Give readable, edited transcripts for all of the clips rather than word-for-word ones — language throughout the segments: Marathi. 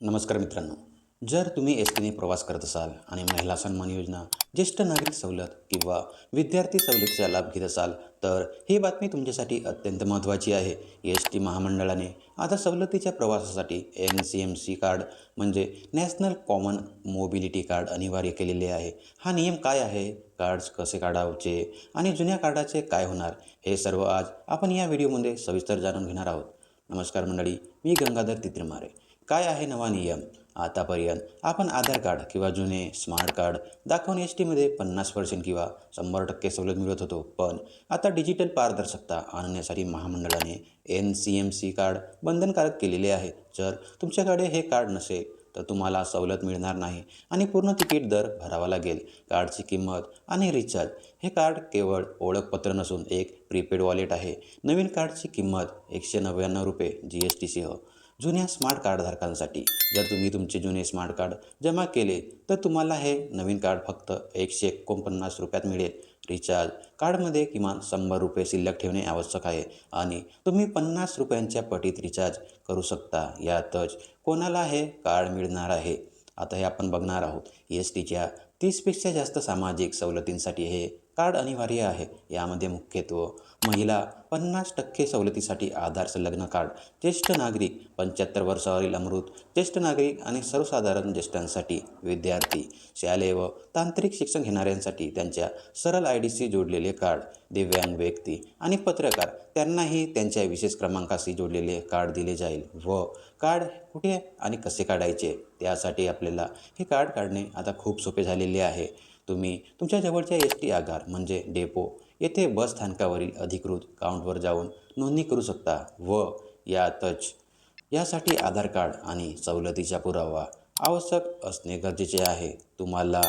नमस्कार मित्रांनो. जर तुम्ही एस टीने प्रवास करत असाल आणि महिला सन्मान योजना, ज्येष्ठ नागरिक सवलत किंवा विद्यार्थी सवलतीचा लाभ घेत असाल, तर ही बातमी तुमच्यासाठी अत्यंत महत्त्वाची आहे. एस टी महामंडळाने आता सवलतीच्या प्रवासासाठी NCMC कार्ड म्हणजे नॅशनल कॉमन मोबिलिटी कार्ड अनिवार्य केलेले आहे. हा नियम काय आहे, कार्ड्स कसे काढायचे आणि जुन्या कार्डाचे काय होणार, हे सर्व आज आपण या व्हिडिओमध्ये सविस्तर जाणून घेणार आहोत. नमस्कार मंडळी, मी गंगाधर तित्रीमारे. काय आहे नवा नियम? आतापर्यंत आपण आधार कार्ड किंवा जुने स्मार्ट कार्ड दाखवून एस टीमध्ये 50% किंवा 100% सवलत मिळत होतो. पण आता डिजिटल पारदर्शकता आणण्यासाठी महामंडळाने NCMC कार्ड बंधनकारक केलेले आहे. जर तुमच्याकडे हे कार्ड नसेल तर तुम्हाला सवलत मिळणार नाही आणि पूर्ण तिकीट दर भरावा लागेल. कार्डची किंमत आणि रिचार्ज. हे कार्ड केवळ ओळखपत्र नसून एक प्रीपेड वॉलेट आहे. नवीन कार्डची किंमत ₹199 GSTसह. जुन्या स्मार्ट कार्डधारकांसाठी, जर तुम्ही तुमचे जुने स्मार्ट कार्ड जमा केले तर तुम्हाला हे नवीन कार्ड फक्त ₹149 मिळेल. रिचार्ज. कार्डमध्ये किमान ₹100 शिल्लक ठेवणे आवश्यक आहे आणि तुम्ही ₹50च्या पटीत रिचार्ज करू शकता. यातच कोणाला हे कार्ड मिळणार आहे, आता हे आपण बघणार आहोत. एस टीच्या 30पेक्षा जास्त सामाजिक सवलतींसाठी हे कार्ड अनिवार्य आहे. यामध्ये मुख्यत्वे महिला 50% सवलतीसाठी आधार संलग्न कार्ड, ज्येष्ठ नागरिक 75 वर्षावरील अमृत ज्येष्ठ नागरिक आणि सर्वसाधारण ज्येष्ठांसाठी, विद्यार्थी, शालेय व तांत्रिक शिक्षण घेणाऱ्यांसाठी त्यांच्या सरळ IDशी जोडलेले कार्ड, दिव्यांग व्यक्ती आणि पत्रकार त्यांनाही त्यांच्या विशेष क्रमांकाशी जोडलेले कार्ड दिले जाईल. व कार्ड कुठे आणि कसे काढायचे, त्यासाठी आपल्याला हे कार्ड काढणे आता खूप सोपे झालेले आहे. तुम्ही तुमच्या जवळच्या ST आगार म्हणजे डेपो येथे बस स्थानकावरील अधिकृत काउंटवर जाऊन नोंदणी करू शकता. व यासाठी आधार कार्ड आणि सवलतीचा पुरावा आवश्यक असणे गरजेचे आहे. तुम्हाला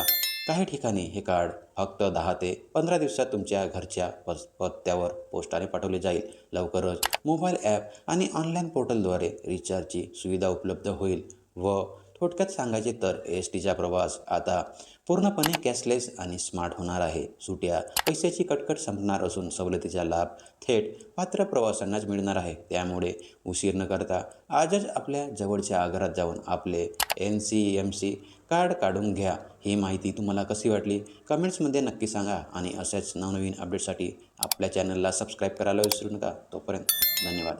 काही ठिकाणी हे कार्ड फक्त 10 ते 15 दिवसात तुमच्या घरच्या पत्त्यावर पोस्टाने पाठवले जाईल. लवकरच मोबाईल ॲप आणि ऑनलाईन पोर्टलद्वारे रिचार्जची सुविधा उपलब्ध होईल. व थोडक्यात सांगायचे तर एस टीचा प्रवास आता पूर्णपणे कॅशलेस आणि स्मार्ट होणार आहे. सुट्या पैशाची कटकट संपणार असून सवलतीचा लाभ थेट पात्र प्रवाशांनाच मिळणार आहे. त्यामुळे उशीर न करता आजच आपल्या जवळच्या आगारात जाऊन आपले NCMC कार्ड काढून घ्या. ही माहिती तुम्हाला कशी वाटली कमेंट्समध्ये नक्की सांगा आणि अशाच नवनवीन अपडेटसाठी आपल्या चॅनलला सबस्क्राईब करायला विसरू नका. तोपर्यंत धन्यवाद.